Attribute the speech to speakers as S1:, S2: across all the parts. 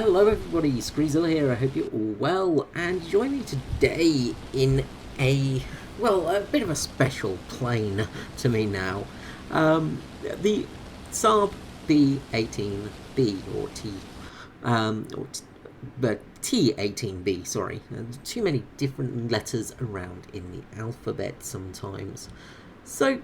S1: Hello everybody, Screezilla here, I hope you're all well, and join me today in a bit of a special plane to me now. The SAAB B18B, but T18B, sorry. Too many different letters around in the alphabet sometimes. So,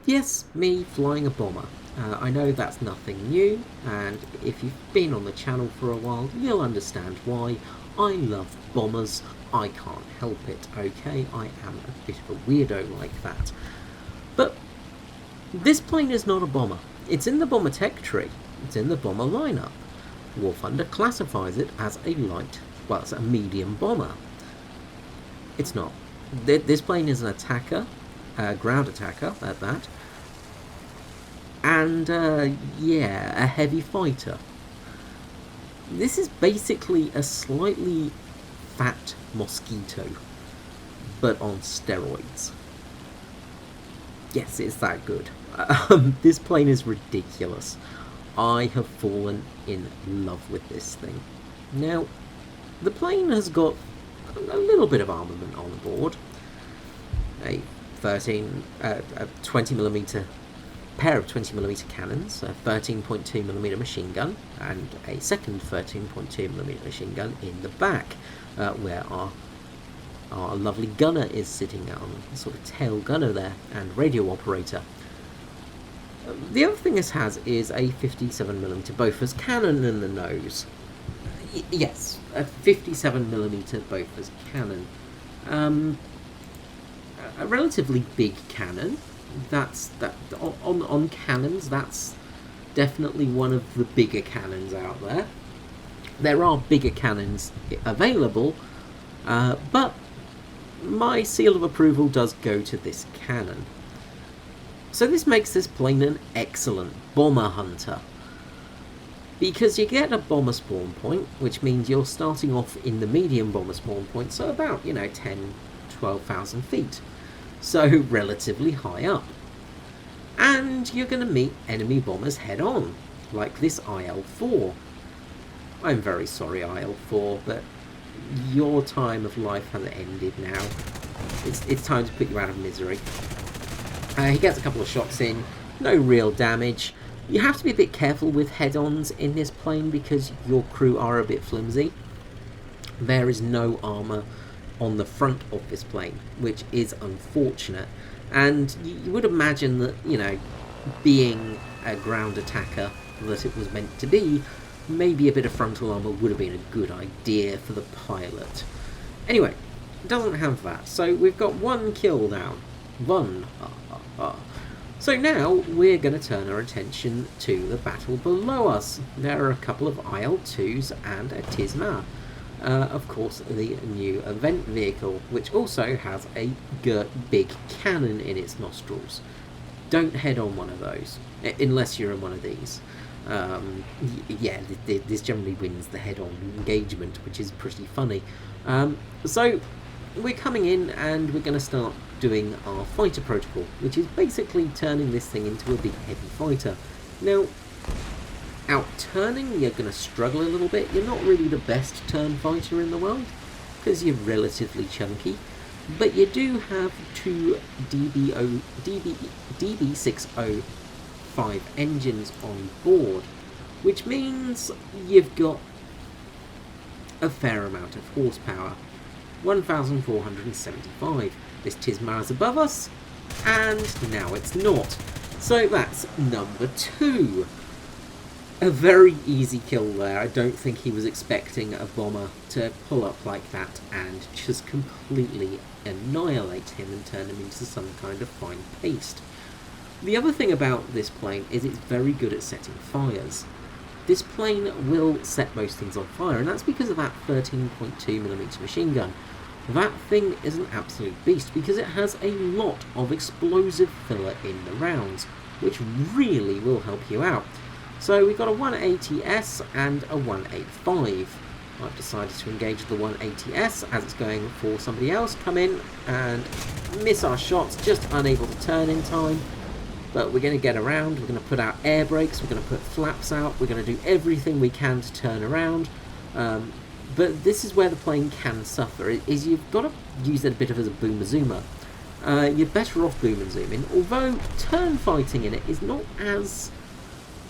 S1: yes, me flying a bomber. I know that's nothing new, and if you've been on the channel for a while, you'll understand why. I love bombers, I can't help it, okay? I am a bit of a weirdo like that. But this plane is not a bomber. It's in the bomber tech tree. It's in the bomber lineup. War Thunder classifies it as a it's a medium bomber. It's not. This plane is an attacker, ground attacker at that. And, a heavy fighter. This is basically a slightly fat mosquito, but on steroids. Yes, it's that good. This plane is ridiculous. I have fallen in love with this thing. Now, the plane has got a little bit of armament on board. A 20mm pair of 20mm cannons, a 13.2mm machine gun, and a second 13.2mm machine gun in the back, where our lovely gunner is sitting on, sort of tail gunner there, and radio operator. The other thing this has is a 57mm Bofors cannon in the nose. Yes, a 57mm Bofors cannon. A relatively big cannon. On cannons, that's definitely one of the bigger cannons out there. There are bigger cannons available, but my seal of approval does go to this cannon. So this makes this plane an excellent bomber hunter, because you get a bomber spawn point, which means you're starting off in the medium bomber spawn point, so about 10-12,000 feet. So relatively high up. And you're going to meet enemy bombers head on, like this IL-4. I'm very sorry, IL-4, but your time of life has ended now. It's time to put you out of misery. He gets a couple of shots in, no real damage. You have to be a bit careful with head-ons in this plane because your crew are a bit flimsy. There is no armour on the front of this plane, which is unfortunate, and you would imagine that, being a ground attacker that it was meant to be, maybe a bit of frontal armour would have been a good idea for the pilot. Anyway, it doesn't have that, so we've got one kill down. One. So now we're going to turn our attention to the battle below us. There are a couple of IL-2s and a TISMA. Of course, the new event vehicle, which also has a big cannon in its nostrils. Don't head on one of those, unless you're in one of these. This generally wins the head-on engagement, which is pretty funny. So, we're coming in and we're going to start doing our fighter protocol, which is basically turning this thing into a big heavy fighter. Now, out turning, you're going to struggle a little bit. You're not really the best turn fighter in the world, because you're relatively chunky, but you do have two DB605 engines on board, which means you've got a fair amount of horsepower, 1,475. This TISMA is above us, and now it's not. So that's number 2. A very easy kill there. I don't think he was expecting a bomber to pull up like that and just completely annihilate him and turn him into some kind of fine paste. The other thing about this plane is it's very good at setting fires. This plane will set most things on fire, and that's because of that 13.2mm machine gun. That thing is an absolute beast because it has a lot of explosive filler in the rounds, which really will help you out. So we've got a 180S and a 185. I've decided to engage the 180S as it's going for somebody else. Come in and miss our shots, just unable to turn in time. but we're going to get around, we're going to put out air brakes, we're going to put flaps out, we're going to do everything we can to turn around. But this is where the plane can suffer, is you've got to use it a bit of as a boomer-zoomer. You're better off boom and zooming, although turn fighting in it is not as,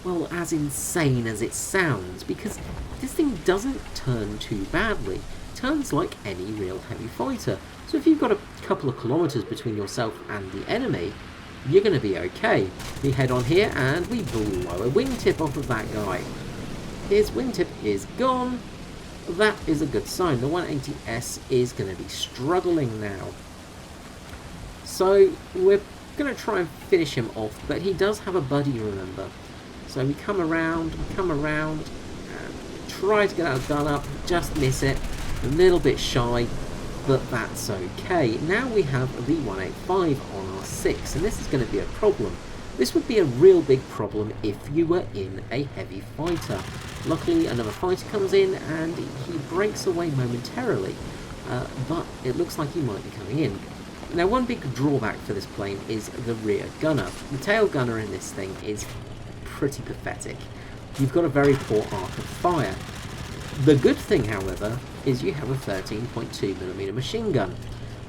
S1: well, as insane as it sounds, because this thing doesn't turn too badly. It turns like any real heavy fighter. So if you've got a couple of kilometres between yourself and the enemy, you're going to be okay. We head on here and we blow a wingtip off of that guy. His wingtip is gone. That is a good sign. The 180S is going to be struggling now. So we're going to try and finish him off, but he does have a buddy, remember. So we come around, and try to get our gun up, just miss it. A little bit shy, but that's okay. Now we have the 185 on our 6, and this is going to be a problem. This would be a real big problem if you were in a heavy fighter. Luckily, another fighter comes in and he breaks away momentarily, but it looks like he might be coming in. Now, one big drawback for this plane is the rear gunner. The tail gunner in this thing is pretty pathetic. You've got a very poor arc of fire. The good thing, however, is you have a 13.2mm machine gun,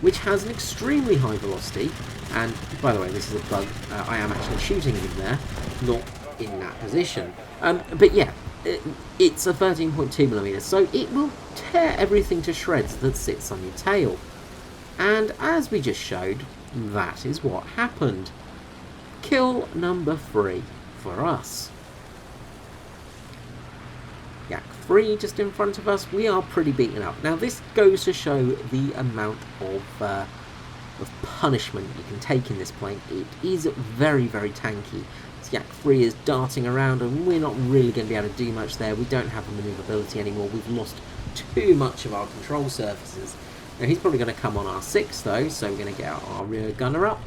S1: which has an extremely high velocity, and by the way, this is a bug, I am actually shooting him there, not in that position. But yeah, it's a 13.2mm, so it will tear everything to shreds that sits on your tail. And as we just showed, that is what happened. Kill number 3 for us. Yak 3 just in front of us. We are pretty beaten up. Now this goes to show the amount of punishment you can take in this plane. It is very, very tanky. This Yak 3 is darting around and we're not really going to be able to do much there. We don't have the manoeuvrability anymore. We've lost too much of our control surfaces. Now he's probably going to come on our 6 though, so we're going to get our rear gunner up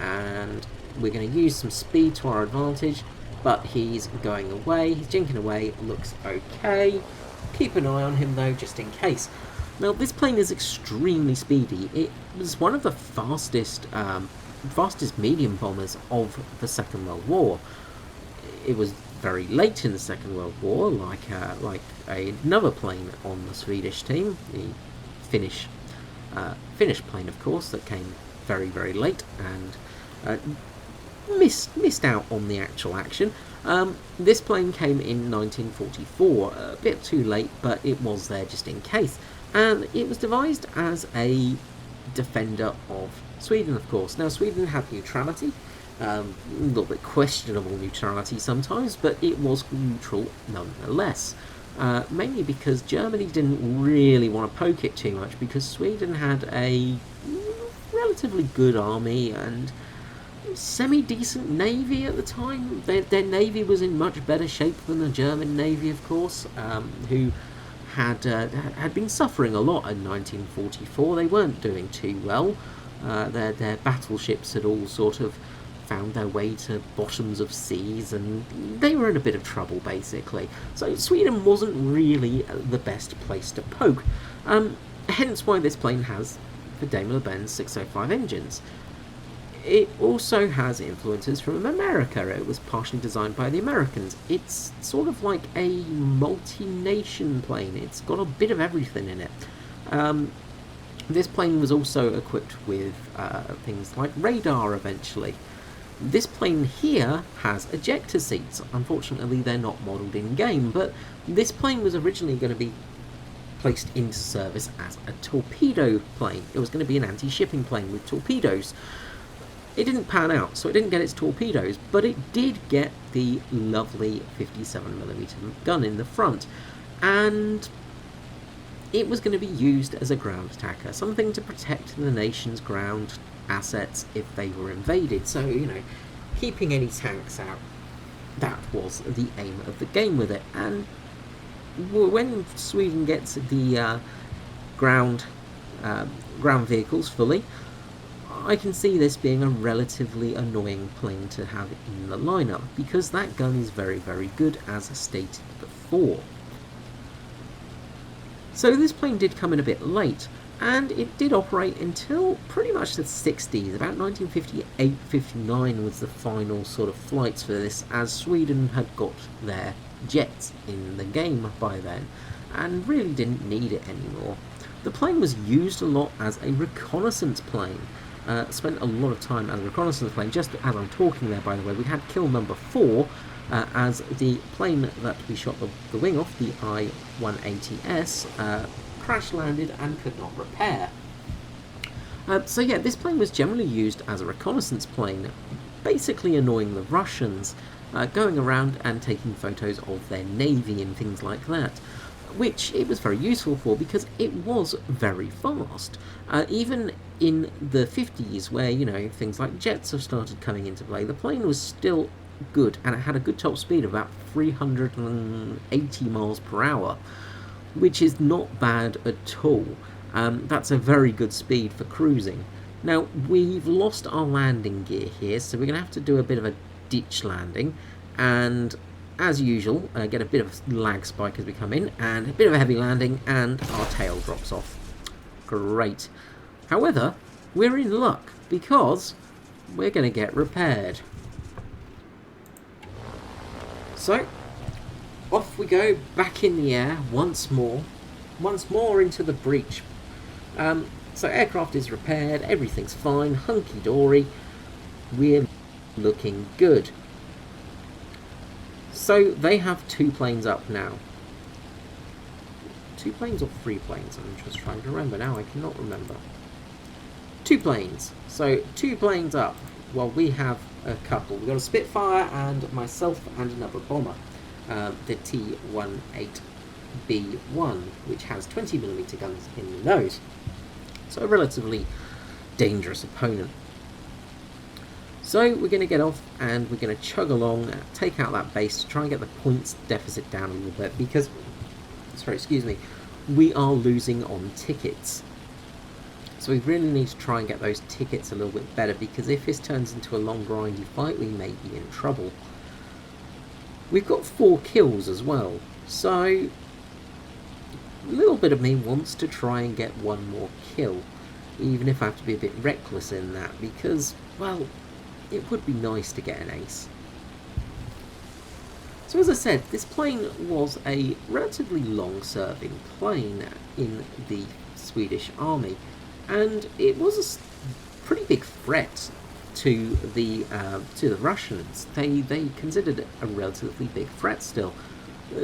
S1: and we're going to use some speed to our advantage, but he's going away, he's jinking away, looks okay. Keep an eye on him though, just in case. Now this plane is extremely speedy. It was one of the fastest medium bombers of the Second World War. It was very late in the Second World War, like another plane on the Swedish team, the Finnish plane, of course, that came very, very late and missed out on the actual action. This plane came in 1944, a bit too late, but it was there just in case. And it was devised as a defender of Sweden, of course. Now, Sweden had neutrality, a little bit questionable neutrality sometimes, but it was neutral nonetheless. Mainly because Germany didn't really want to poke it too much, because Sweden had a relatively good army and semi-decent navy at the time. Their navy was in much better shape than the German navy, of course, who had been suffering a lot in 1944. They weren't doing too well. Their battleships had all sort of found their way to bottoms of seas, and they were in a bit of trouble, basically. So Sweden wasn't really the best place to poke. Hence why this plane has the Daimler-Benz 605 engines. It also has influences from America. It was partially designed by the Americans. It's sort of like a multi-nation plane. It's got a bit of everything in it. This plane was also equipped with things like radar eventually. This plane here has ejector seats. Unfortunately, they're not modelled in-game, but this plane was originally going to be placed into service as a torpedo plane. It was going to be an anti-shipping plane with torpedoes. It didn't pan out, so it didn't get its torpedoes, but it did get the lovely 57mm gun in the front, and it was going to be used as a ground attacker, something to protect the nation's ground assets if they were invaded. So, you know, keeping any tanks out, that was the aim of the game with it. And when Sweden gets the ground vehicles fully, I can see this being a relatively annoying plane to have in the lineup, because that gun is very, very good, as stated before. So this plane did come in a bit late. And it did operate until pretty much the 60s. About 1958-59 was the final sort of flights for this, as Sweden had got their jets in the game by then and really didn't need it anymore. The plane was used a lot as a reconnaissance plane. Spent a lot of time as a reconnaissance plane. Just as I'm talking there, by the way, we had kill number 4 as the plane that we shot the wing off, the I-180S, crash landed and could not repair. So yeah, this plane was generally used as a reconnaissance plane, basically annoying the Russians, going around and taking photos of their navy and things like that, which it was very useful for because it was very fast. Even in the 50s, where, you know, things like jets have started coming into play, the plane was still good, and it had a good top speed of about 380 miles per hour, which is not bad at all. That's a very good speed for cruising. Now, we've lost our landing gear here, so we're going to have to do a bit of a ditch landing, and as usual, get a bit of a lag spike as we come in, and a bit of a heavy landing, and our tail drops off. Great. However, we're in luck, because we're going to get repaired. So, off we go, back in the air, once more into the breach. So aircraft is repaired, everything's fine, hunky-dory, we're looking good. So they have 2 planes up now. 2 planes or 3 planes? I'm just trying to remember now, I cannot remember. 2 planes. So 2 planes up. Well, we have a couple. We've got a Spitfire and myself and another bomber. The T18B-2, which has 20mm guns in the nose. So a relatively dangerous opponent. So we're going to get off and we're going to chug along, take out that base to try and get the points deficit down a little bit because, we are losing on tickets. So we really need to try and get those tickets a little bit better, because if this turns into a long grindy fight, we may be in trouble. We've got 4 kills as well, so a little bit of me wants to try and get 1 more kill, even if I have to be a bit reckless in that, because, well, it would be nice to get an ace. So as I said, this plane was a relatively long-serving plane in the Swedish army, and it was a pretty big threat to the Russians. They considered it a relatively big threat still,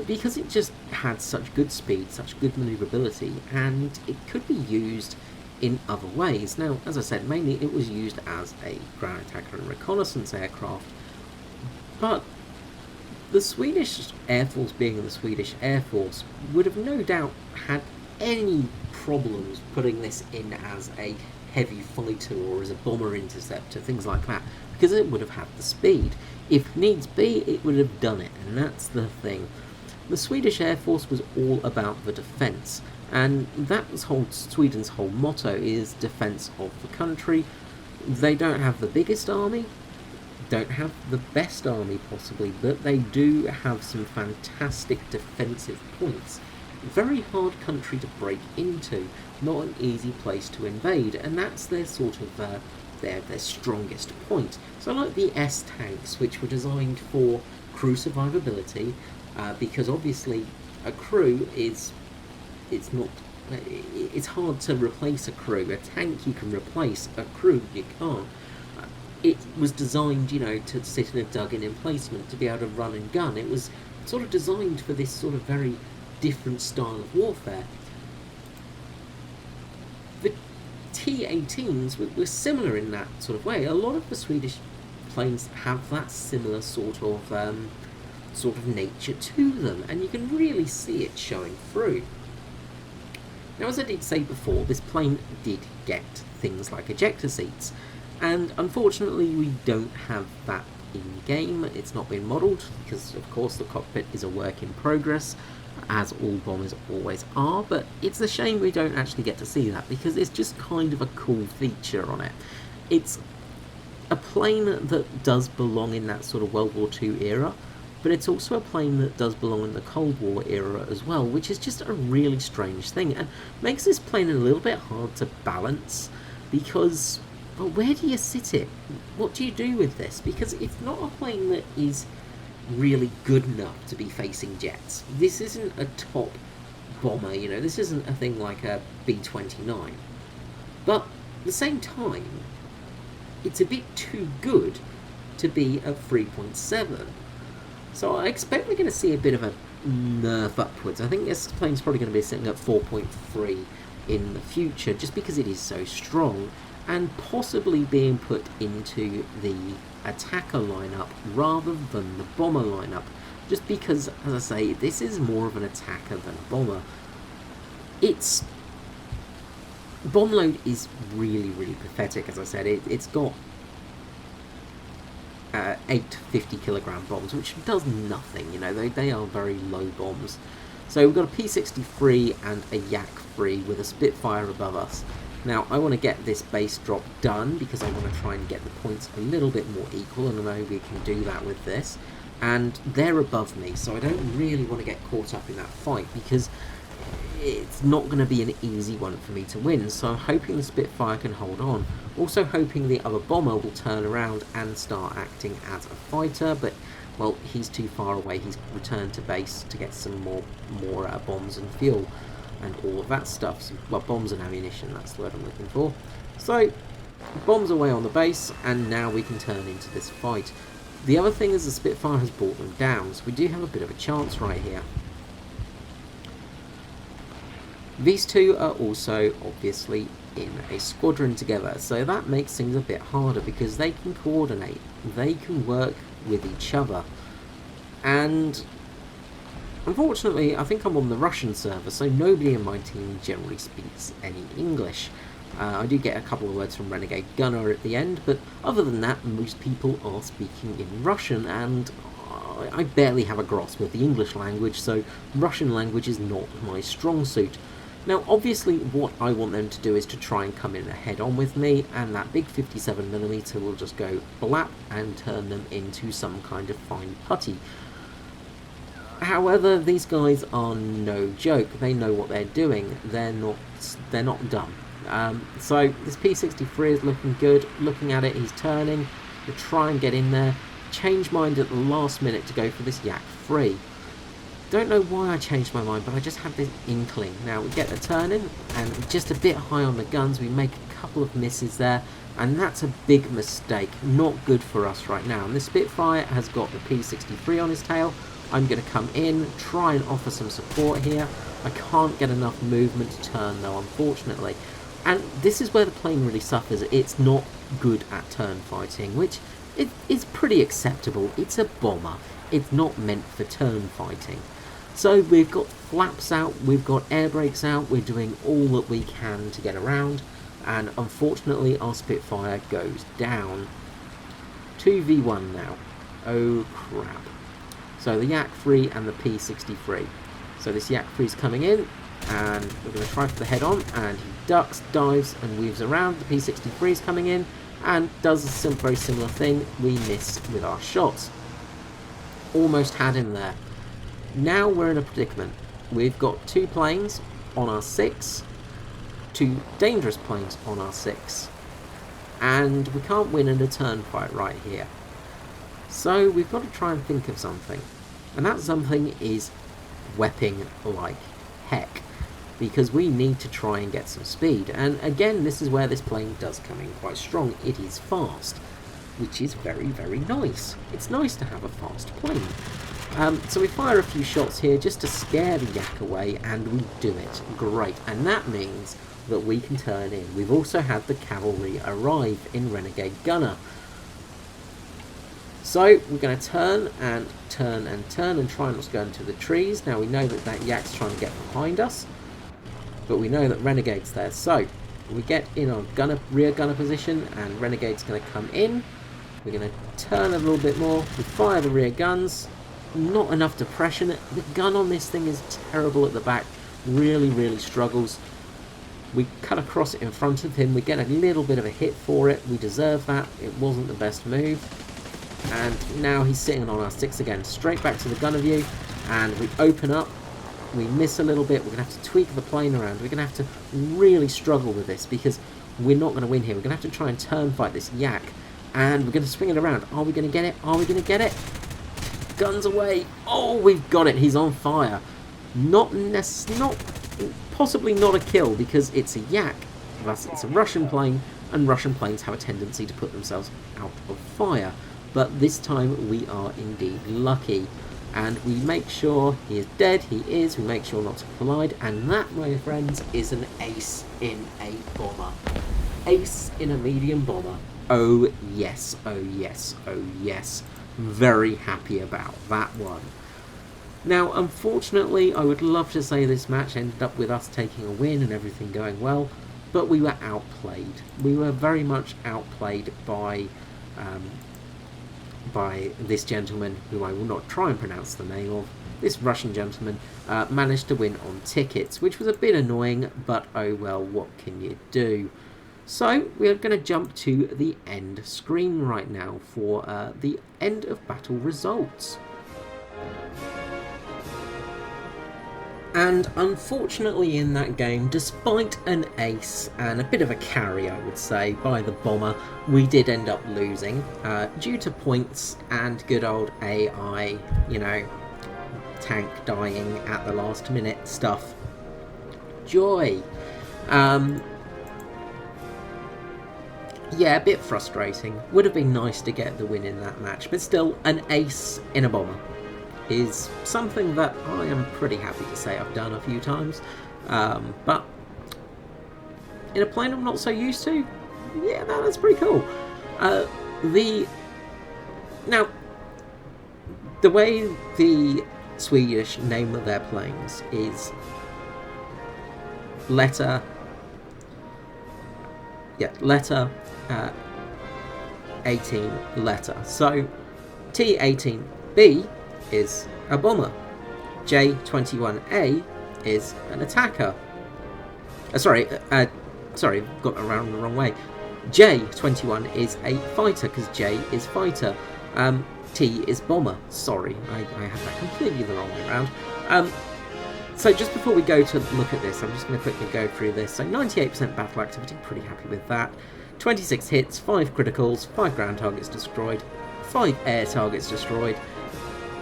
S1: because it just had such good speed, such good maneuverability, and it could be used in other ways. Now, as I said, mainly it was used as a ground attacker and reconnaissance aircraft, but the Swedish Air Force, being the Swedish Air Force, would have no doubt had any problems putting this in as a heavy fighter or as a bomber interceptor, things like that, because it would have had the speed. If needs be, it would have done it, and that's the thing. The Swedish Air Force was all about the defence, and that was Sweden's whole motto is defence of the country. They don't have the biggest army, don't have the best army possibly, but they do have some fantastic defensive points. Very hard country to break into, not an easy place to invade, and that's their sort of their strongest point. So like the S tanks, which were designed for crew survivability, because obviously a crew it's hard to replace a crew. A tank you can replace, a crew you can't. It was designed, you know, to sit in a dug-in emplacement, to be able to run and gun. It was sort of designed for this sort of very different style of warfare. The T-18s were similar in that sort of way. A lot of the Swedish planes have that similar sort of nature to them, and you can really see it showing through. Now, as I did say before, this plane did get things like ejector seats, and unfortunately we don't have that in-game. It's not been modelled, because of course the cockpit is a work in progress, as all bombers always are, but it's a shame we don't actually get to see that, because it's just kind of a cool feature on it. It's a plane that does belong in that sort of World War II era, but it's also a plane that does belong in the Cold War era as well, which is just a really strange thing, and makes this plane a little bit hard to balance, because, well, where do you sit it? What do you do with this? Because it's not a plane that is really good enough to be facing jets. This isn't a top bomber, you know, this isn't a thing like a B-29. But at the same time, it's a bit too good to be a 3.7. So I expect we're going to see a bit of a nerf upwards. I think this plane's probably going to be sitting at 4.3 in the future, just because it is so strong, and possibly being put into the attacker lineup rather than the bomber lineup, just because, as I say, this is more of an attacker than a bomber. Its bomb load is really, really pathetic. As I said, it's got 8 50-kilogram bombs, which does nothing. You know, they are very low bombs. So we've got a P-63 and a Yak-3 with a Spitfire above us. Now, I want to get this base drop done because I want to try and get the points a little bit more equal, and I know we can do that with this. And they're above me, so I don't really want to get caught up in that fight because it's not going to be an easy one for me to win. So I'm hoping the Spitfire can hold on. Also hoping the other bomber will turn around and start acting as a fighter, but, well, he's too far away. He's returned to base to get some more bombs and fuel and all of that stuff. Well, bombs and ammunition, that's the word I'm looking for. So, bombs away on the base, and now we can turn into this fight. The other thing is the Spitfire has brought them down, so we do have a bit of a chance right here. These two are also obviously in a squadron together, so that makes things a bit harder because they can coordinate, they can work with each other, and unfortunately I think I'm on the Russian server, so nobody in my team generally speaks any English. I do get a couple of words from Renegade Gunner at the end, but other than that most people are speaking in Russian, and I barely have a grasp of the English language, so Russian language is not my strong suit. Now, obviously, what I want them to do is to try and come in head on with me, and that big 57mm will just go blap and turn them into some kind of fine putty. However, these guys are no joke. They know what they're doing. They're not dumb. So this P-63 is looking good. Looking at it, he's turning to try and get in there. Change mind at the last minute to go for this Yak-3. Don't know why I changed my mind, but I just had this inkling. Now we get the turn in, and just a bit high on the guns, we make a couple of misses there, and that's a big mistake. Not good for us right now. And the Spitfire has got the P-63 on his tail. I'm going to come in, try and offer some support here. I can't get enough movement to turn though, unfortunately. And this is where the plane really suffers. It's not good at turn fighting, which is pretty acceptable. It's a bomber. It's not meant for turn fighting. So we've got flaps out, we've got air brakes out, we're doing all that we can to get around, and unfortunately our Spitfire goes down. 2v1 now. Oh crap. So the Yak-3 and the P-63. So this Yak-3 is coming in, and we're going to try for the head on, and he ducks, dives, and weaves around. The P-63 is coming in, and does a very similar thing. We miss with our shots. Almost had him there. Now we're in a predicament. We've got 2 planes on our 6, 2 dangerous planes on our 6, and we can't win in a turn fight right here. So we've got to try and think of something, and that something is wepping like heck, because we need to try and get some speed. And again, this is where this plane does come in quite strong. It is fast, which is very, very nice. It's nice to have a fast plane. So we fire a few shots here just to scare the Yak away, and we do it. Great. And that means that we can turn in. We've also had the cavalry arrive in Renegade Gunner. So we're going to turn and turn and turn and try not to go into the trees. Now we know that that Yak's trying to get behind us, but we know that Renegade's there. So we get in our rear gunner position, and Renegade's going to come in. We're going to turn a little bit more. We fire the rear guns. Not enough depression. The gun on this thing is terrible at the back. Really, really struggles. We cut across it in front of him. We get a little bit of a hit for it. We deserve that. It wasn't the best move. And now he's sitting on our 6 again. Straight back to the gunner view, and we open up. We miss a little bit. We're going to have to tweak the plane around. We're going to have to really struggle with this because we're not going to win here. We're going to have to try and turn fight this yak. And we're going to swing it around. Are we going to get it? Are we going to get it? Guns away. Oh, we've got it. He's on fire. Possibly not a kill because it's a yak. Thus, it's a Russian plane, and Russian planes have a tendency to put themselves out of fire. But this time we are indeed lucky. And we make sure he is dead. He is. We make sure not to collide. And that, my friends, is an ace in a bomber. Ace in a medium bomber. Oh yes, oh yes, oh yes. Very happy about that one. Now, unfortunately, I would love to say this match ended up with us taking a win and everything going well, but we were outplayed. We were very much outplayed by this gentleman, who I will not try and pronounce the name of. This Russian gentleman managed to win on tickets, which was a bit annoying, but oh well, what can you do? So we're going to jump to the end screen right now for the end of battle results. And unfortunately in that game, despite an ace and a bit of a carry, I would say, by the bomber, we did end up losing due to points and good old AI, you know, tank dying at the last minute stuff. Joy. Yeah, a bit frustrating. Would have been nice to get the win in that match, but still, an ace in a bomber is something that I am pretty happy to say I've done a few times, but in a plane I'm not so used to, yeah, that's pretty cool. Now, the way the Swedish name their planes is letter 18 letter. So T18B is a bomber. J21A is an attacker. Sorry, got around the wrong way. J21 is a fighter because J is fighter. T is bomber. Sorry, I had that completely the wrong way around. So just before we go to look at this, I'm just going to quickly go through this. So 98% battle activity, pretty happy with that. 26 hits, 5 criticals, 5 ground targets destroyed, 5 air targets destroyed.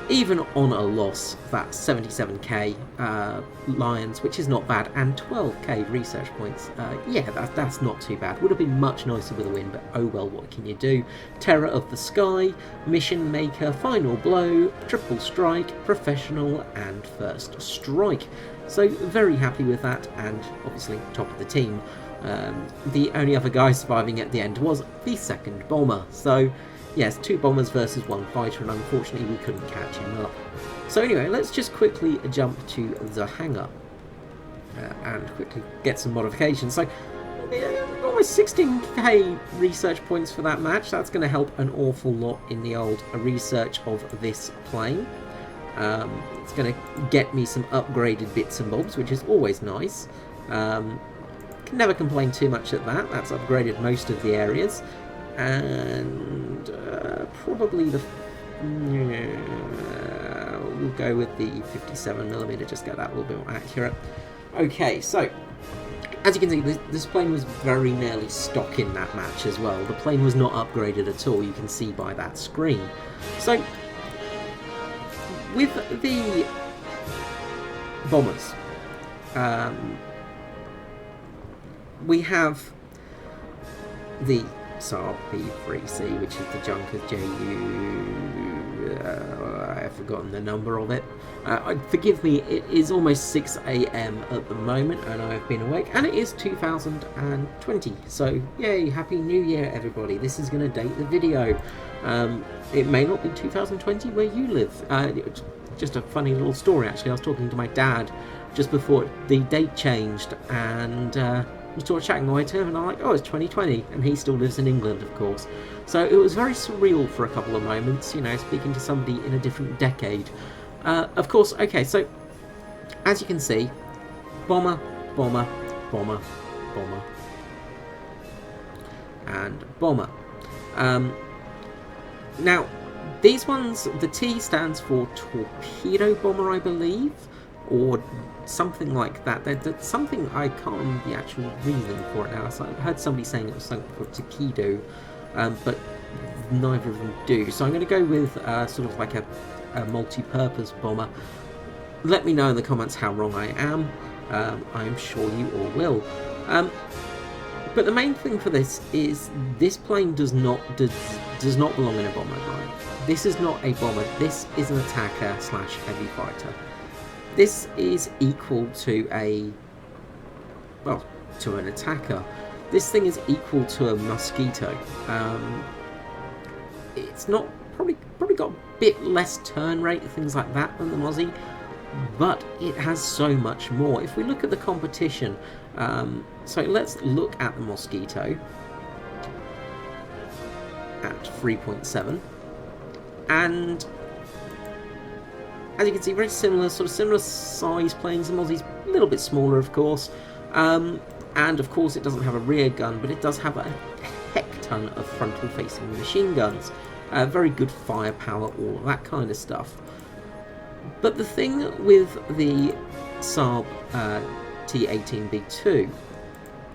S1: Even on a loss, that's 77k Lions, which is not bad, and 12k research points. Yeah, that's not too bad. Would have been much nicer with a win, but oh well, what can you do? Terror of the Sky, Mission Maker, Final Blow, Triple Strike, Professional, and First Strike. So very happy with that, and obviously top of the team. The only other guy surviving at the end was the second bomber. So yes, 2 bombers versus 1 fighter, and unfortunately we couldn't catch him up. So anyway, let's just quickly jump to the hangar and quickly get some modifications. So almost 16k research points for that match. That's going to help an awful lot in the old research of this plane. It's going to get me some upgraded bits and bobs, which is always nice. Can never complain too much at that. That's upgraded most of the areas. And probably we'll go with the 57mm, just get that a little bit more accurate. Okay, so as you can see, this plane was very nearly stock in that match as well. The plane was not upgraded at all, you can see by that screen. So with the bombers, we have the SAAB T18B-2, which is the Junkers I've forgotten the number of it. Forgive me, it is almost 6 AM at the moment and I've been awake, and it is 2020, so yay, Happy New Year everybody. This is going to date the video. It may not be 2020 where you live. It's just a funny little story actually. I was talking to my dad just before the date changed, and we started chatting away to him, and I'm like, oh, it's 2020, and he still lives in England, of course. So it was very surreal for a couple of moments, you know, speaking to somebody in a different decade. Of course, okay, so as you can see, bomber, bomber, bomber, bomber, and bomber. Now, These ones, the T stands for torpedo bomber, I believe, or something like that. That's something, I can't remember the actual reason for it now. So I heard somebody saying it was something for torpedo, but neither of them do. So I'm going to go with sort of like a multi-purpose bomber. Let me know in the comments how wrong I am. I'm sure you all will. But the main thing for this is this plane does not belong in a bomber line. This is not a bomber. This is an attacker / heavy fighter. This is equal to to an attacker. This thing is equal to a mosquito. It's not probably got a bit less turn rate, things like that, than the Mozzie, but it has so much more. If we look at the competition, so let's look at the Mosquito at 3.7, and as you can see, very similar size planes. The Mozzie's a little bit smaller, of course, and of course it doesn't have a rear gun, but it does have a heck ton of frontal-facing machine guns. Very good firepower, all of that kind of stuff. But the thing with the SAAB T18B-2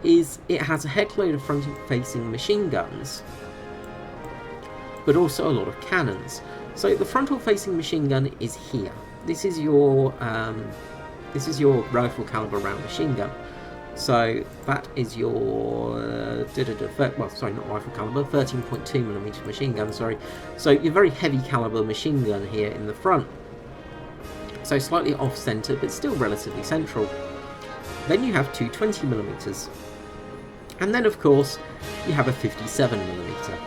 S1: is it has a heckload of front-facing machine guns, but also a lot of cannons. So the frontal-facing machine gun is here. This is your rifle caliber round machine gun. So that is your well, sorry, not rifle caliber, 13.2mm machine gun. Sorry. So your very heavy caliber machine gun here in the front. So slightly off-center, but still relatively central. Then you have two 20mm, and then of course you have a 57mm.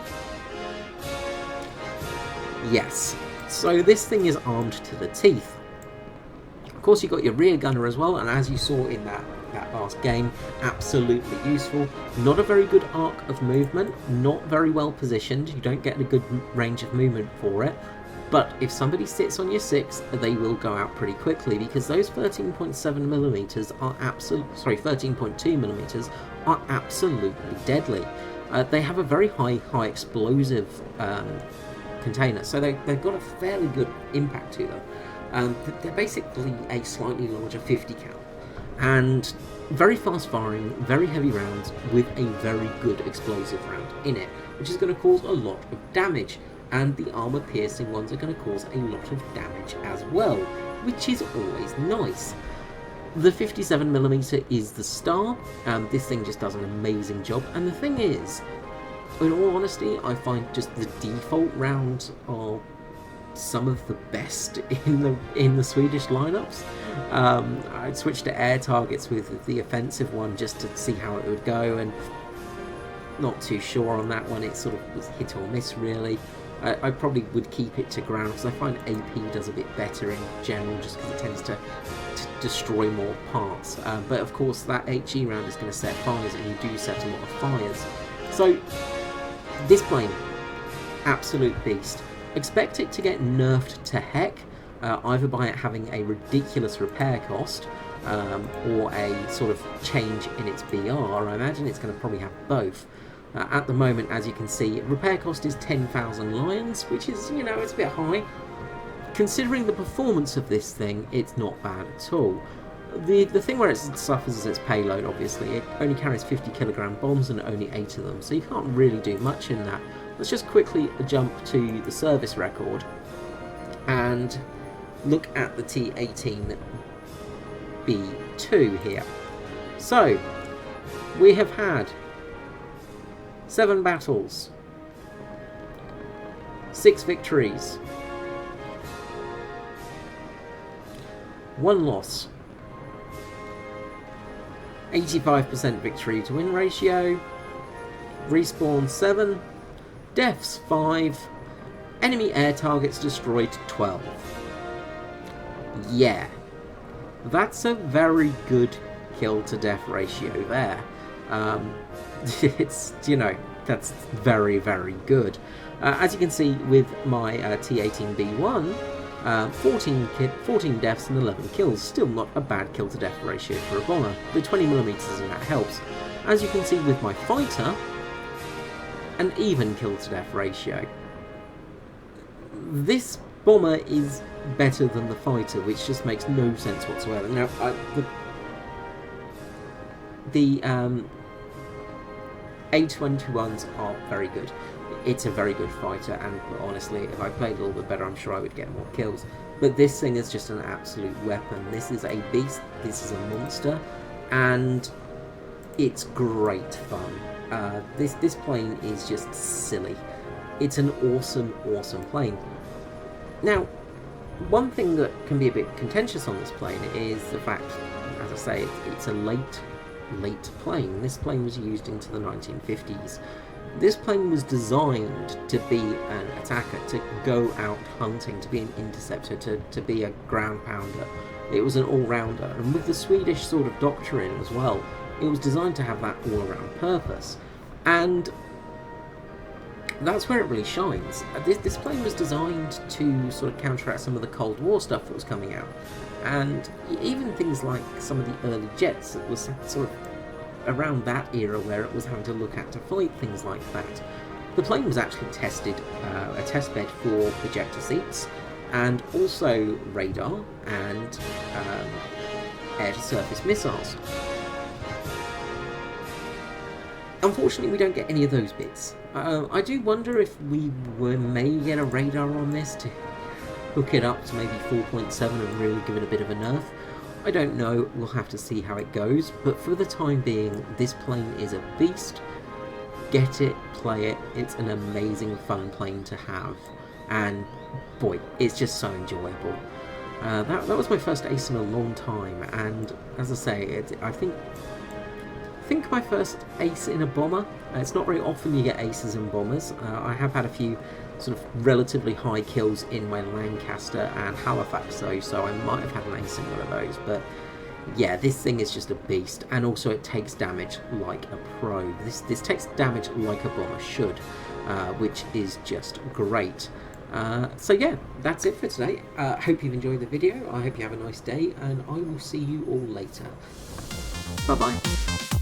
S1: Yes, so this thing is armed to the teeth. Of course you've got your rear gunner as well, and as you saw in that last game, absolutely useful. Not a very good arc of movement, not very well positioned, you don't get a good range of movement for it. But if somebody sits on your 6, they will go out pretty quickly, because those 13.7mm are 13.2mm are absolutely deadly. They have a very high explosive container, so they've got a fairly good impact to them. They're basically a slightly larger 50 cal, and very fast firing, very heavy rounds with a very good explosive round in it, which is going to cause a lot of damage. And the armor-piercing ones are going to cause a lot of damage as well, which is always nice. The 57mm is the star. This thing just does an amazing job, and the thing is, in all honesty, I find just the default rounds are some of the best in the Swedish lineups. I'd switch to air targets with the offensive one just to see how it would go, and not too sure on that one. It sort of was hit or miss, really. I probably would keep it to ground, because I find AP does a bit better in general, just because it tends to destroy more parts. But of course that HE round is going to set fires, and you do set a lot of fires. So this plane, absolute beast. Expect it to get nerfed to heck, either by it having a ridiculous repair cost, or a sort of change in its BR. I imagine it's going to probably have both. At the moment, as you can see, repair cost is 10,000 lions, which is, you know, it's a bit high. Considering the performance of this thing, it's not bad at all. The thing where it suffers is its payload, obviously. It only carries 50 kilogram bombs and only 8 of them, so you can't really do much in that. Let's just quickly jump to the service record and look at the T18B-2 here. So, we have had 7 battles, 6 victories, 1 loss, 85% victory to win ratio, respawn 7, deaths 5, enemy air targets destroyed 12. Yeah, that's a very good kill to death ratio there. It's, you know, that's very, very good. As you can see with my T18B1, 14 deaths and 11 kills. Still not a bad kill to death ratio for a bomber. The 20mm in that helps. As you can see with my fighter, an even kill to death ratio. this bomber is better than the fighter, which just makes no sense whatsoever. Now, the A21s are very good. It's a very good fighter, and honestly, if I played a little bit better, I'm sure I would get more kills. But this thing is just an absolute weapon. This is a beast, this is a monster, and it's great fun. This plane is just silly. It's an awesome, awesome plane. Now, one thing that can be a bit contentious on this plane is the fact, as I say, it's a late plane. This plane was used into the 1950s. This plane was designed to be an attacker, to go out hunting, to be an interceptor, to be a ground pounder. It was an all-rounder, and with the Swedish sort of doctrine as well, it was designed to have that all-around purpose. And that's where it really shines. This plane was designed to sort of counteract some of the Cold War stuff that was coming out. And even things like some of the early jets that was sort of around that era where it was having to look at to fight things like that. The plane was actually tested, a test bed for ejector seats, and also radar and air-to-surface missiles. Unfortunately, we don't get any of those bits. I do wonder if we may get a radar on this to hook it up to maybe 4.7 and really give it a bit of a nerf. I don't know, we'll have to see how it goes, but for the time being, this plane is a beast. Get it, play it, it's an amazing fun plane to have, and boy, it's just so enjoyable. That was my first ace in a long time, and as I say, I think my first ace in a bomber. It's not very often you get aces in bombers. I have had a few sort of relatively high kills in my Lancaster and Halifax though, so I might have had an ace in one of those, but yeah, this thing is just a beast, and also it takes damage like a pro. This takes damage like a bomber should, which is just great. So yeah, that's it for today. Hope you've enjoyed the video, I hope you have a nice day, and I will see you all later. Bye bye.